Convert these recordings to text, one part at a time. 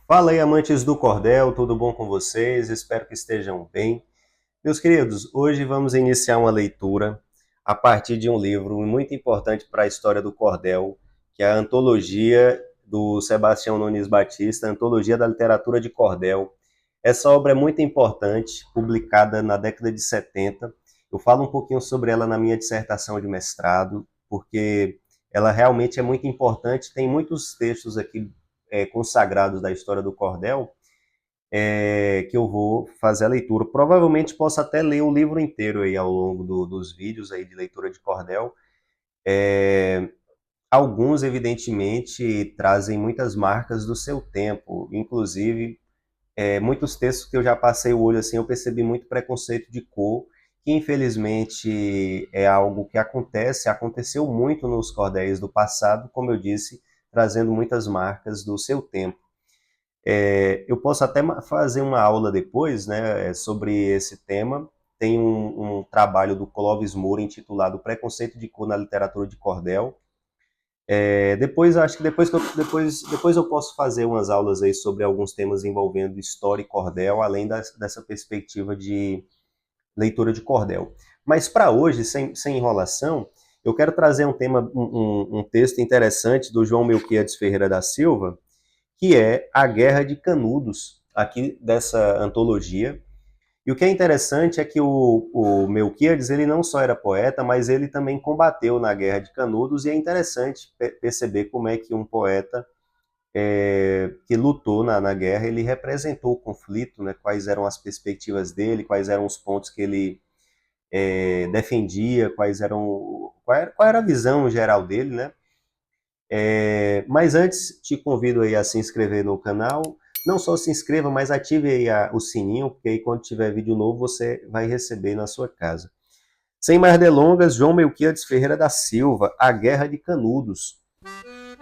Fala aí, amantes do cordel, tudo bom com vocês? Espero que estejam bem. Meus queridos, hoje vamos iniciar uma leitura a partir de um livro muito importante para a história do cordel, que é a Antologia do Sebastião Nunes Batista, Antologia da Literatura de Cordel. Essa obra é muito importante, publicada na década de 70. Eu falo um pouquinho sobre ela na minha dissertação de mestrado, porque ela realmente é muito importante. Tem muitos textos aqui consagrados da história do cordel, que eu vou fazer a leitura. Provavelmente posso até ler o livro inteiro aí ao longo dos vídeos aí de leitura de cordel. Alguns, evidentemente, trazem muitas marcas do seu tempo, inclusive muitos textos que eu já passei o olho assim, eu percebi muito preconceito de cor, que infelizmente é algo que aconteceu muito nos cordéis do passado, como eu disse, trazendo muitas marcas do seu tempo. Eu posso até fazer uma aula depois, né, sobre esse tema. Tem um trabalho do Clóvis Moura intitulado Preconceito de Cor na Literatura de Cordel. Depois, acho que depois eu posso fazer umas aulas aí sobre alguns temas envolvendo história e cordel, além dessa perspectiva de leitura de cordel. Mas para hoje, sem enrolação, eu quero trazer um texto interessante do João Melquiades Ferreira da Silva, que é A Guerra de Canudos, aqui dessa antologia. E o que é interessante é que o Melquiades, ele não só era poeta, mas ele também combateu na Guerra de Canudos, e é interessante perceber como é que um poeta que lutou na guerra, ele representou o conflito, né, quais eram as perspectivas dele, quais eram os pontos que ele defendia, qual era a visão geral dele, né? Mas antes, te convido aí a se inscrever no canal. Não só se inscreva, mas ative aí o sininho, porque aí quando tiver vídeo novo você vai receber na sua casa. Sem mais delongas, João Melquiades Ferreira da Silva, A Guerra de Canudos.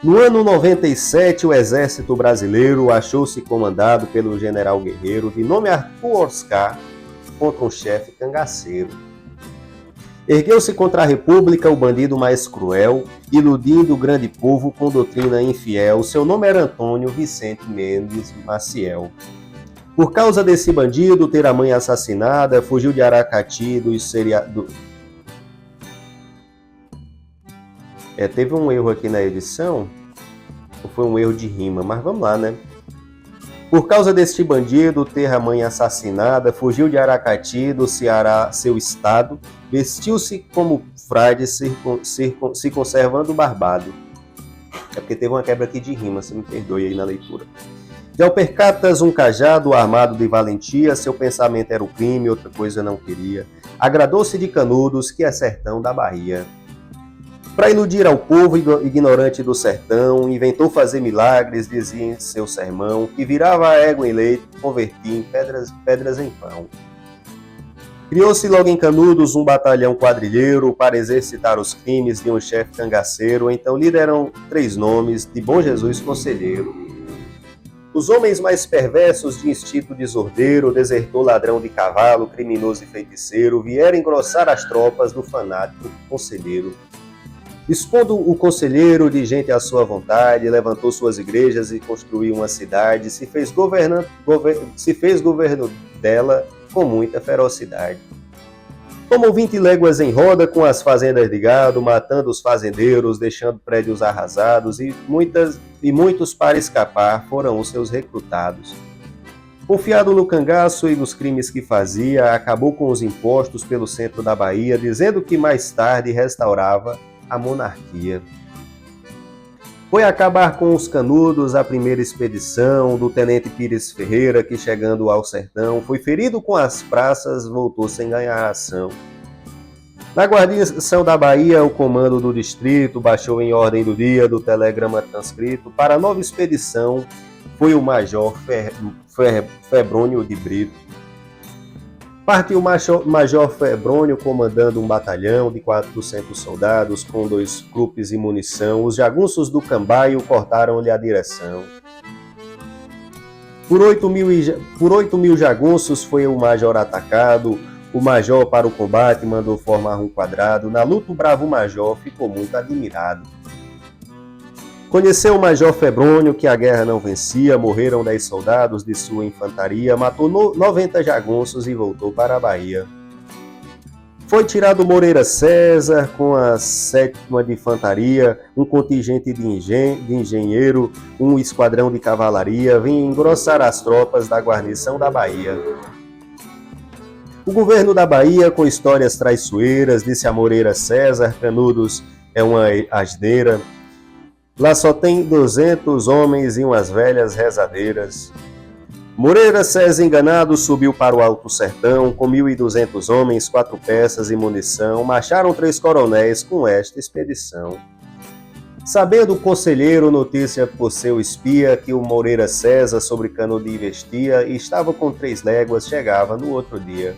No ano 97, o exército brasileiro achou-se comandado pelo general guerreiro de nome Arthur Oscar contra um chefe cangaceiro. Ergueu-se contra a República o bandido mais cruel, iludindo o grande povo com doutrina infiel. Seu nome era Antônio Vicente Mendes Maciel. Por causa desse bandido ter a mãe assassinada, fugiu de Aracati teve um erro aqui na edição, ou foi um erro de rima, mas vamos lá, né? Por causa deste bandido ter a mãe assassinada, fugiu de Aracati, do Ceará, seu estado, vestiu-se como frade, se conservando barbado. É porque teve uma quebra aqui de rima, você me perdoe aí na leitura. De Alpercatas, um cajado armado de valentia, seu pensamento era o crime, outra coisa não queria. Agradou-se de Canudos, que é sertão da Bahia. Para iludir ao povo ignorante do sertão, inventou fazer milagres, dizia em seu sermão, que virava a égua em leite, convertia em pedras em pão. Criou-se logo em Canudos um batalhão quadrilheiro para exercitar os crimes de um chefe cangaceiro, então lhe deram 3 nomes, de Bom Jesus Conselheiro. Os homens mais perversos de instinto desordeiro, desertor, ladrão de cavalo, criminoso e feiticeiro, vieram engrossar as tropas do fanático conselheiro. Expondo o conselheiro de gente à sua vontade, levantou suas igrejas e construiu uma cidade, se fez governo dela com muita ferocidade. Tomou 20 léguas em roda com as fazendas de gado, matando os fazendeiros, deixando prédios arrasados, e muitos para escapar foram os seus recrutados. Confiado no cangaço e nos crimes que fazia, acabou com os impostos pelo centro da Bahia, dizendo que mais tarde restaurava a monarquia. Foi acabar com os Canudos a primeira expedição do tenente Pires Ferreira, que chegando ao sertão, foi ferido com as praças, voltou sem ganhar ação. Na guarnição da Bahia, o comando do distrito baixou em ordem do dia do telegrama transcrito. Para a nova expedição foi o major Febrônio de Brito. Partiu o Major Febrônio comandando um batalhão de 400 soldados com 2 clubes e munição. Os jagunços do Cambaio cortaram-lhe a direção. Por 8.000 jagunços foi o major atacado. O major para o combate mandou formar um quadrado. Na luta o bravo major ficou muito admirado. Conheceu o Major Febrônio, que a guerra não vencia, morreram 10 soldados de sua infantaria, matou 90 jagunços e voltou para a Bahia. Foi tirado Moreira César com a 7ª de Infantaria, um contingente de engenheiro, um esquadrão de cavalaria, vinha engrossar as tropas da guarnição da Bahia. O governo da Bahia, com histórias traiçoeiras, disse a Moreira César, Canudos é uma asneira. Lá só tem 200 homens e umas velhas rezadeiras. Moreira César, enganado, subiu para o Alto Sertão, com 1.200 homens, 4 peças e munição, marcharam 3 coronéis com esta expedição. Sabendo o conselheiro, notícia por seu espia, que o Moreira César sobre Canudos investia, e estava com 3 léguas, chegava no outro dia.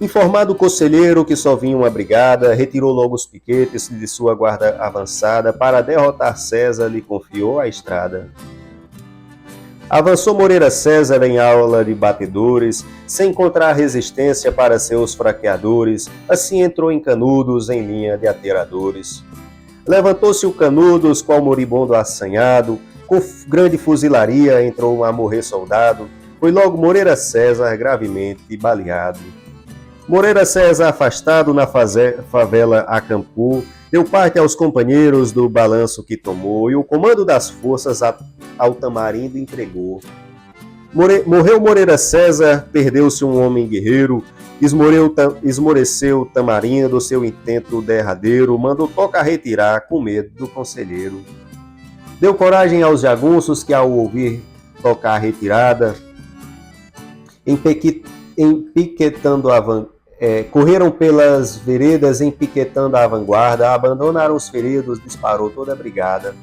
Informado o conselheiro que só vinha uma brigada, retirou logo os piquetes de sua guarda avançada, para derrotar César, lhe confiou a estrada. Avançou Moreira César em aula de batedores, sem encontrar resistência para seus fraqueadores, assim entrou em Canudos em linha de atiradores. Levantou-se o Canudos, qual moribundo assanhado, com grande fuzilaria entrou a morrer soldado, foi logo Moreira César gravemente baleado. Moreira César, afastado na favela, acampou, deu parte aos companheiros do balanço que tomou, e o comando das forças ao Tamarindo entregou. Morreu Moreira César, perdeu-se um homem guerreiro, esmoreceu Tamarindo, seu intento derradeiro, mandou toca retirar com medo do conselheiro. Deu coragem aos jagunços que, ao ouvir tocar a retirada, correram pelas veredas empiquetando a vanguarda, abandonaram os feridos, disparou toda a brigada.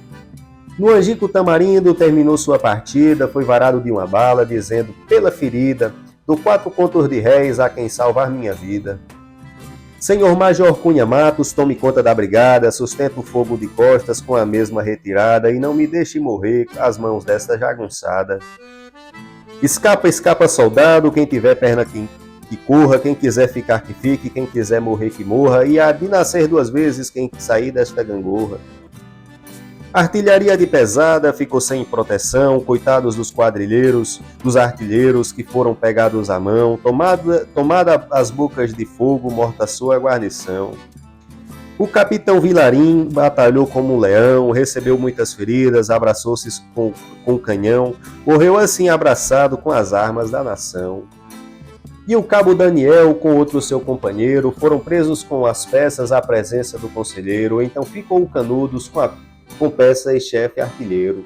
No Angico Tamarindo terminou sua partida, foi varado de uma bala, dizendo, pela ferida, dou 4 contos de réis a quem salvar minha vida. Senhor Major Cunha Matos, tome conta da brigada, sustenta o fogo de costas com a mesma retirada e não me deixe morrer às mãos desta jagunçada. Escapa, escapa, soldado, quem tiver perna que corra, quem quiser ficar que fique, quem quiser morrer que morra, e há de nascer 2 vezes quem sair desta gangorra. Artilharia de pesada ficou sem proteção, coitados dos quadrilheiros, dos artilheiros que foram pegados à mão, tomada as bocas de fogo, morta sua guarnição. O capitão Vilarim batalhou como um leão, recebeu muitas feridas, abraçou-se com canhão, morreu assim abraçado com as armas da nação. E o cabo Daniel, com outro seu companheiro, foram presos com as peças à presença do conselheiro, então ficou o Canudos com peça e chefe artilheiro.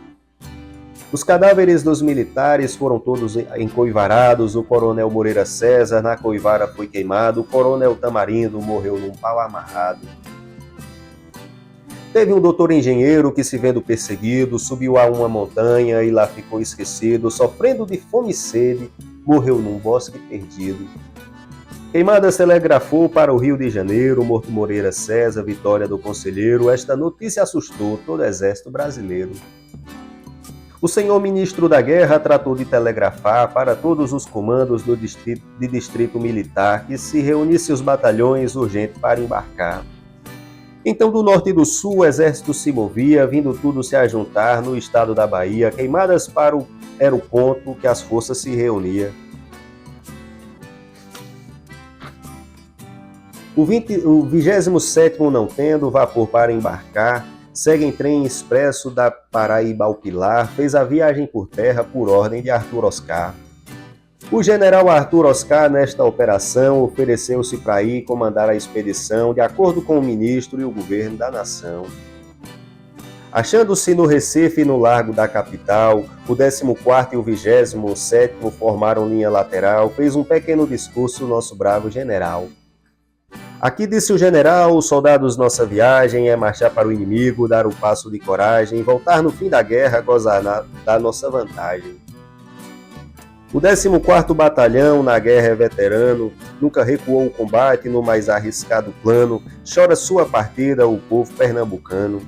Os cadáveres dos militares foram todos encoivarados, o coronel Moreira César na coivara foi queimado, o coronel Tamarindo morreu num pau amarrado. Teve um doutor engenheiro que, se vendo perseguido, subiu a uma montanha e lá ficou esquecido, sofrendo de fome e sede, morreu num bosque perdido. Queimadas telegrafou para o Rio de Janeiro, morto Moreira César, vitória do conselheiro, esta notícia assustou todo o exército brasileiro. O senhor ministro da Guerra tratou de telegrafar para todos os comandos do distrito militar que se reunissem os batalhões urgente para embarcar. Então, do norte e do sul, o exército se movia, vindo tudo se ajuntar no estado da Bahia, queimadas era o ponto que as forças se reuniam. O 27º não tendo vapor para embarcar, segue em trem expresso da Paraíba ao Pilar, fez a viagem por terra por ordem de Arthur Oscar. O general Arthur Oscar, nesta operação, ofereceu-se para ir comandar a expedição de acordo com o ministro e o governo da nação. Achando-se no Recife, no largo da capital, o 14º e o 27º formaram linha lateral, fez um pequeno discurso nosso bravo general. Aqui disse o general, os soldados nossa viagem é marchar para o inimigo, dar o passo de coragem, voltar no fim da guerra, gozar da nossa vantagem. O 14º Batalhão na guerra é veterano, nunca recuou o combate no mais arriscado plano, chora sua partida o povo pernambucano.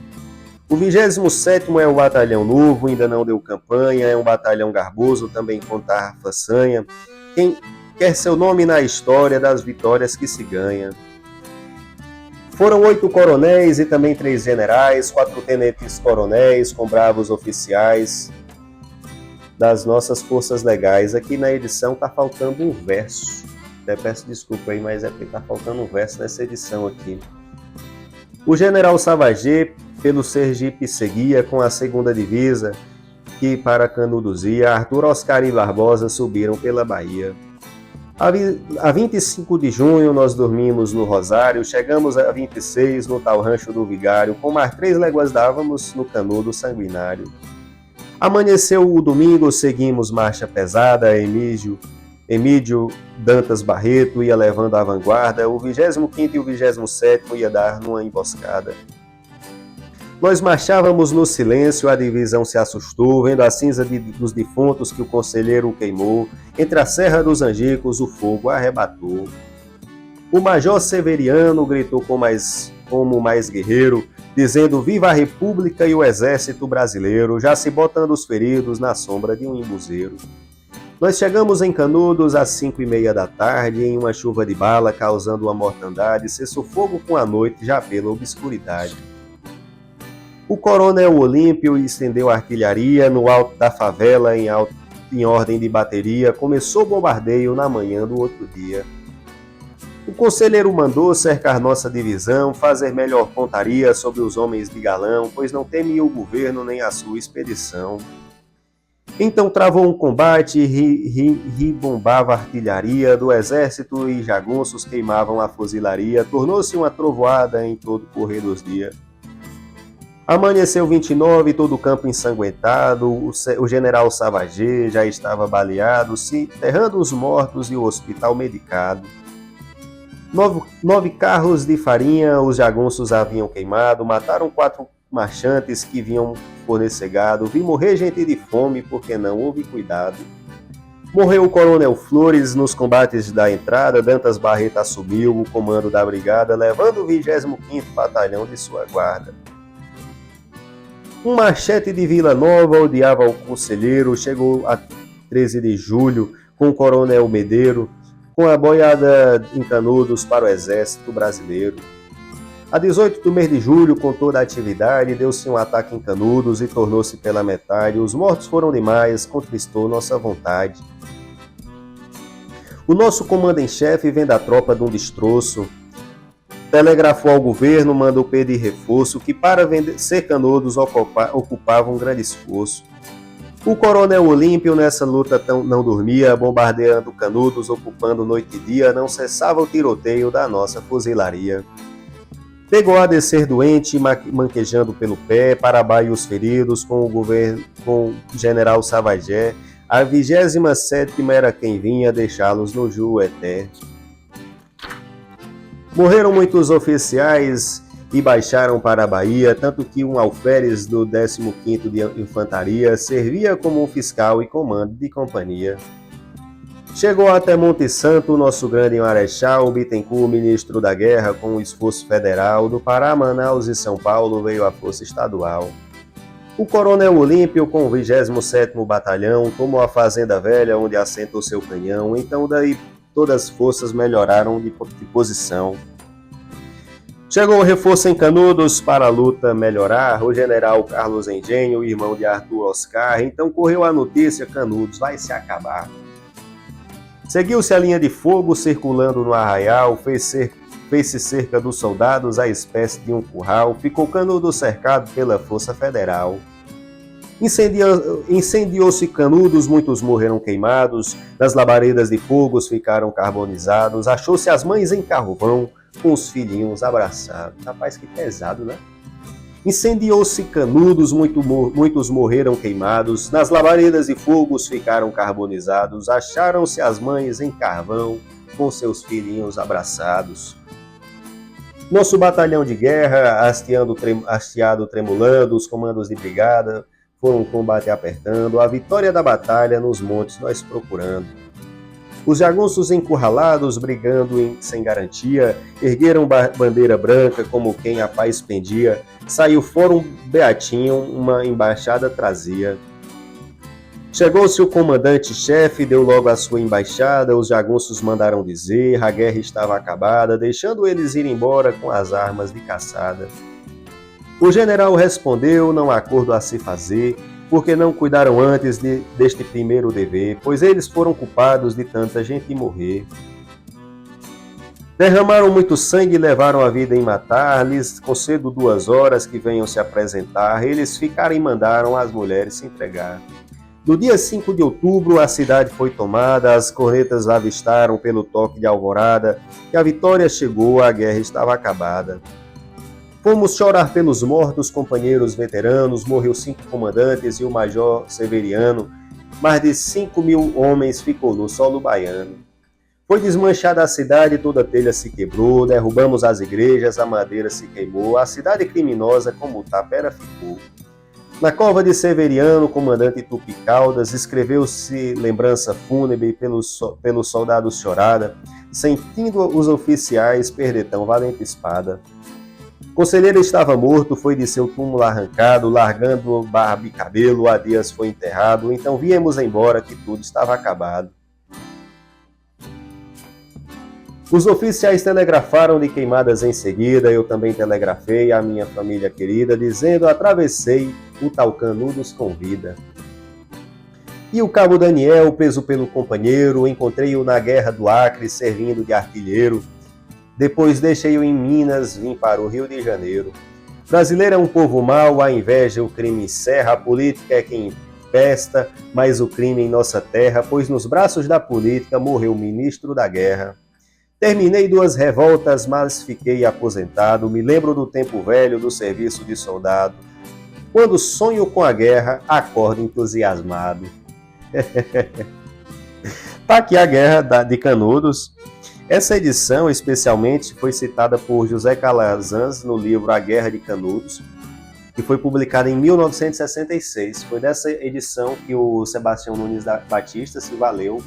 O 27º é o batalhão novo, ainda não deu campanha, é um batalhão garboso, também contar façanha. Quem quer seu nome na história das vitórias que se ganha. Foram 8 coronéis e também 3 generais, 4 tenentes-coronéis com bravos oficiais das nossas forças legais. Aqui na edição tá faltando um verso. Até peço desculpa aí, mas é porque tá faltando um verso nessa edição aqui. O general Savagé, pelo Sergipe seguia com a segunda divisa, que para Canudos ia. Arthur, Oscar e Barbosa subiram pela Bahia. A 25 de junho nós dormimos no Rosário, chegamos a 26 no tal rancho do Vigário, com mais 3 léguas dávamos no Canudo sanguinário. Amanheceu o domingo, seguimos marcha pesada, Emídio Dantas Barreto ia levando a vanguarda, o 25º e o 27º ia dar numa emboscada. Nós marchávamos no silêncio, a divisão se assustou, vendo a cinza dos defuntos que o conselheiro queimou, entre a Serra dos Angicos o fogo arrebatou. O major Severiano gritou como mais guerreiro, dizendo viva a República e o Exército Brasileiro, já se botando os feridos na sombra de um embuzeiro. Nós chegamos em Canudos às 5:30 da tarde, em uma chuva de bala, causando uma mortandade, cessou fogo com a noite já pela obscuridade. O coronel Olímpio estendeu a artilharia no alto da favela em ordem de bateria. Começou o bombardeio na manhã do outro dia. O conselheiro mandou cercar nossa divisão, fazer melhor pontaria sobre os homens de galão, pois não temia o governo nem a sua expedição. Então travou um combate e ribombava a artilharia do exército e jagunços queimavam a fuzilaria. Tornou-se uma trovoada em todo o correr dos dias. Amanheceu 29, todo o campo ensanguentado, o general Savagé já estava baleado, se enterrando os mortos e o hospital medicado. 9 carros de farinha os jagunços haviam queimado, mataram 4 marchantes que vinham fornecer gado, vi morrer gente de fome porque não houve cuidado. Morreu o coronel Flores nos combates da entrada, Dantas Barreto assumiu o comando da brigada, levando o 25º batalhão de sua guarda. Um machete de Vila Nova odiava o conselheiro, chegou a 13 de julho com o coronel Medeiro, com a boiada em Canudos para o exército brasileiro. A 18 do mês de julho, com toda a atividade, deu-se um ataque em Canudos e tornou-se pela metade. Os mortos foram demais, contristou nossa vontade. O nosso comando em chefe, vendo a tropa de um destroço, telegrafou ao governo, mandou pedir reforço, que para vencer Canudos ocupava um grande esforço. O coronel Olímpio nessa luta não dormia, bombardeando Canudos, ocupando noite e dia, não cessava o tiroteio da nossa fuzilaria. Pegou a descer doente, manquejando pelo pé, para baixo os feridos, com o general Savagé. A 27ª era quem vinha deixá-los no Jueté. Morreram muitos oficiais e baixaram para a Bahia, tanto que um alferes do 15º de Infantaria servia como um fiscal e comando de companhia. Chegou até Monte Santo o nosso grande marechal, Bittencourt, ministro da guerra, com o esforço federal. Do Pará, Manaus e São Paulo veio a força estadual. O coronel Olímpio, com o 27º Batalhão, tomou a Fazenda Velha, onde assenta o seu canhão. Então daí todas as forças melhoraram de posição. Chegou o reforço em Canudos para a luta melhorar, o general Carlos Engenho, irmão de Arthur Oscar. Então correu a notícia, Canudos vai se acabar. Seguiu-se a linha de fogo circulando no arraial, fez-se cerca dos soldados a espécie de um curral, ficou Canudos cercado pela Força Federal. Incendiou-se Canudos, muitos morreram queimados, nas labaredas de fogos ficaram carbonizados, achou-se as mães em carvão, com os filhinhos abraçados. Rapaz, que pesado, né? Incendiou-se Canudos, muitos morreram queimados, nas labaredas de fogos ficaram carbonizados, acharam-se as mães em carvão, com seus filhinhos abraçados. Nosso batalhão de guerra, hasteado tremulando, os comandos de brigada foram um combate apertando, a vitória da batalha nos montes nós procurando. Os jagunços encurralados, brigando sem garantia, ergueram bandeira branca como quem a paz pendia, saiu fora um beatinho, uma embaixada trazia. Chegou-se o comandante-chefe, deu logo a sua embaixada, os jagunços mandaram dizer, a guerra estava acabada, deixando eles ir embora com as armas de caçada. O general respondeu, não há acordo a se fazer, porque não cuidaram antes deste primeiro dever, pois eles foram culpados de tanta gente morrer. Derramaram muito sangue e levaram a vida em matar, lhes concedo 2 horas que venham se apresentar, eles ficaram e mandaram as mulheres se entregar. No dia 5 de outubro, a cidade foi tomada, as cornetas avistaram pelo toque de alvorada, que a vitória chegou, a guerra estava acabada. Fomos chorar pelos mortos, companheiros veteranos, morreu 5 comandantes e o major Severiano, mais de 5.000 homens ficou no solo baiano. Foi desmanchada a cidade, toda a telha se quebrou, derrubamos as igrejas, a madeira se queimou, a cidade criminosa como Tapera ficou. Na cova de Severiano, o comandante Tupi Caldas escreveu-se lembrança fúnebre pelos soldados chorada, sentindo os oficiais perder tão valente espada. Conselheiro estava morto, foi de seu túmulo arrancado, largando barba e cabelo, há dias foi enterrado, então viemos embora que tudo estava acabado. Os oficiais telegrafaram de queimadas em seguida, eu também telegrafei à minha família querida, dizendo, atravessei, o tal Canudos com vida. E o cabo Daniel, preso pelo companheiro, encontrei-o na guerra do Acre, servindo de artilheiro. Depois deixei-o em Minas, vim para o Rio de Janeiro. Brasileiro é um povo mau, a inveja o crime encerra, a política é quem pesta, mas o crime em nossa terra, pois nos braços da política morreu o ministro da guerra. Terminei 2 revoltas, mas fiquei aposentado. Me lembro do tempo velho do serviço de soldado. Quando sonho com a guerra, acordo entusiasmado. Tá aqui a Guerra de Canudos. Essa edição, especialmente, foi citada por José Calazans no livro A Guerra de Canudos, que foi publicada em 1966. Foi dessa edição que o Sebastião Nunes Batista se valeu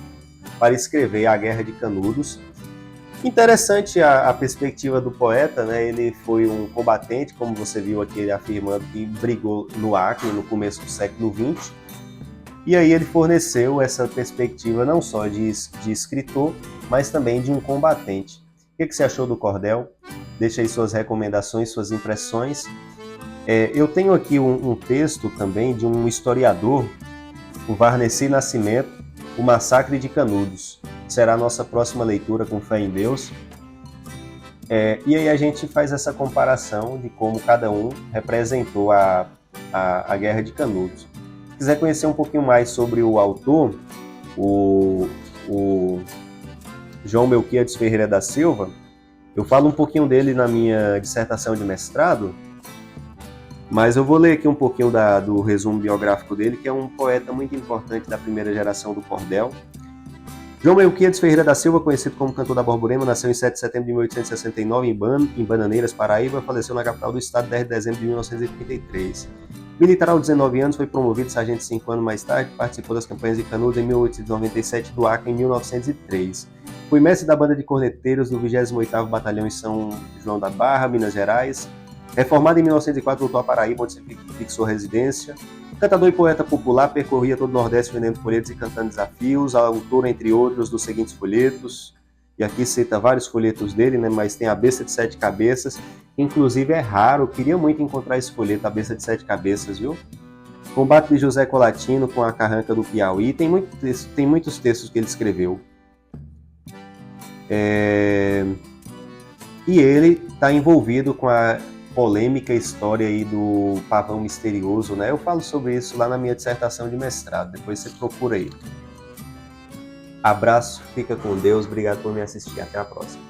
para escrever A Guerra de Canudos. Interessante a perspectiva do poeta, né? Ele foi um combatente, como você viu aqui ele afirmando que brigou no Acre no começo do século XX. E aí ele forneceu essa perspectiva não só de escritor, mas também de um combatente. O que você achou do cordel? Deixa aí suas recomendações, suas impressões. Eu tenho aqui um texto também de um historiador, o Varnesi Nascimento, O Massacre de Canudos. Será a nossa próxima leitura com fé em Deus. E aí a gente faz essa comparação de como cada um representou a Guerra de Canudos. Se quiser conhecer um pouquinho mais sobre o autor, o João Melquiades Ferreira da Silva, eu falo um pouquinho dele na minha dissertação de mestrado, mas eu vou ler aqui um pouquinho do resumo biográfico dele, que é um poeta muito importante da primeira geração do cordel. João Melquiades Ferreira da Silva, conhecido como Cantor da Borborema, nasceu em 7 de setembro de 1869 em Bananeiras, Paraíba, faleceu na capital do estado 10 de dezembro de 1933. Militar aos 19 anos, foi promovido sargento 5 anos mais tarde, participou das campanhas de Canudos em 1897 e do Acre em 1903. Foi mestre da banda de corneteiros do 28º Batalhão em São João da Barra, Minas Gerais. Reformado em 1904, voltou a Paraíba, onde se fixou residência. Cantador e poeta popular, percorria todo o Nordeste vendendo folhetos e cantando desafios, autor, entre outros, dos seguintes folhetos, e aqui cita vários folhetos dele, né, mas tem a Besta de 7 Cabeças, inclusive é raro, queria muito encontrar esse folheto, a Besta de 7 Cabeças, viu? Combate de José Colatino com a Carranca do Piauí, tem muitos textos que ele escreveu. E ele está envolvido com a polêmica história aí do pavão misterioso, né? Eu falo sobre isso lá na minha dissertação de mestrado, depois você procura aí. Abraço, fica com Deus, obrigado por me assistir, até a próxima.